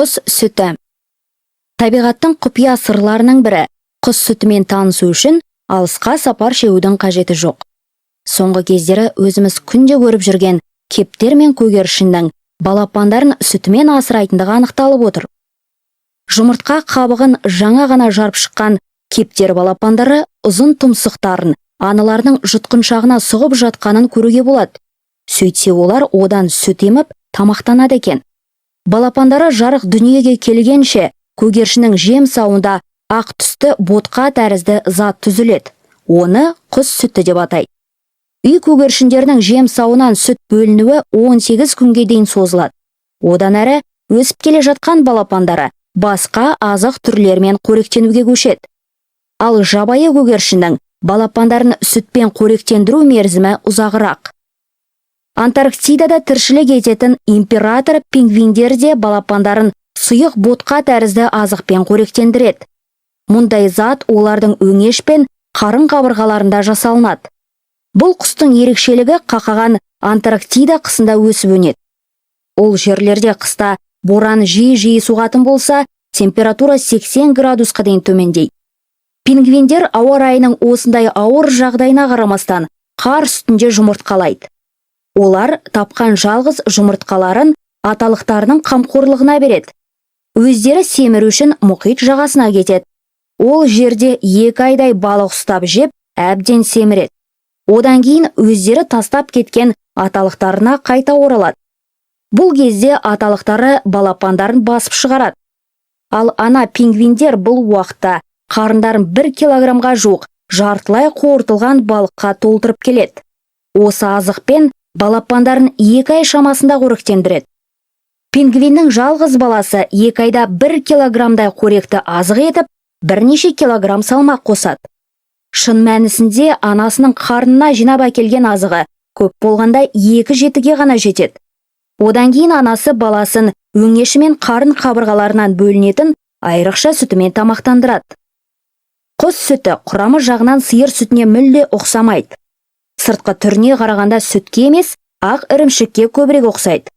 Құс сүті. Табиғаттың құпия сырларының бірі. Құс сүтімен танысу үшін алысқа сапар шегудің қажеті жоқ. Соңғы кездері өзіміз күнде көріп жүрген кептер мен көгершіннің балапандарын сүтімен асырайтындығы анықталып отыр. Жұмыртқа қабығын жаңа ғана жарып шыққан кептер балапандары ұзын тұмсықтарын аналарының жұтқыншағына сұғып жатқанын көруге болады. Сөйтсе олар одан сүт еміп тамақтанады екен. Балапандары жарық дүниеге келгенше көгершінің жем сауында ақ түсті ботқа тәрізді зат түзіледі. Оны құс сүті деп атайды. Үй көгершіндерінің жем сауынан сүт бөлінуі 18 күнге дейін созылады. Одан әрі өсіп келе жатқан балапандары басқа азық түрлерімен қоректенуге көшеді. Ал жабайы көгершіннің балапандарын сүтпен қоректендіру мерзімі ұзағырақ. Антарктидада тіршілік ететін император пингвиндер де балапандарын сұйық ботқа тәрізді азықпен қоректендіреді. Мұндай зат олардың өңеш пен қарын қабырғаларында жасалынады. Бұл құстың ерекшелігі қақаған Антарктида қысында өсіп өнеді. Ол жерлерде қыста боран жиі соғатын болса, температура 80 градусқа дейін төмендейді. Пингвиндер ауа райының осындай ауыр жағдайына қарамастан қар үстінде жұмыртқалайды. Олар тапқан жалғыз жұмыртқаларын аталықтарының қамқорлығына береді. Өздері семіру үшін мұхит жағасына кетеді. Ол жерде 2 айдай балық ұстап жеп, әбден семіреді. Одан кейін өздері тастап кеткен аталықтарына қайта оралады. Бұл кезде аталықтары балапандарын басып шығарады. Ал ана пингвиндер бұл уақытта қарындарын 1 килограммға жуық жартылай қорытылған балыққа толтырып келеді. Осы азықпен балапандарын 2 ай шамасында қоректендіреді. Пингвиннің жалғыз баласы 2 айда 1 килограммдай қоректі азық етіп, бірнеше килограмм салмақ қосады. Шын мәнісінде анасының қарнына жинап әкелген азығы көп болғанда 2 жетіге ғана жетеді. Одан кейін анасы баласын өңеші мен қарын қабырғаларынан бөлінетін айрықша сүтімен тамақтандырады. Құс сүті құрамы жағынан сиыр сүтіне мүлде ұқсамайды. Сыртқы түріне қарағанда сүтке емес, ақ ірімшікке көбірек ұқсайды.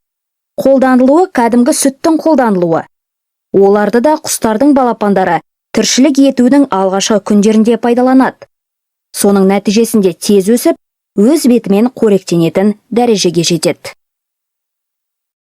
Қолданылуы кәдімгі сүттің қолданылуы. Оларды да құстардың балапандары тіршілік етудің алғашқы күндерінде пайдаланады. Соның нәтижесінде тез өсіп, өз бетімен қоректенетін дәрежеге жетеді.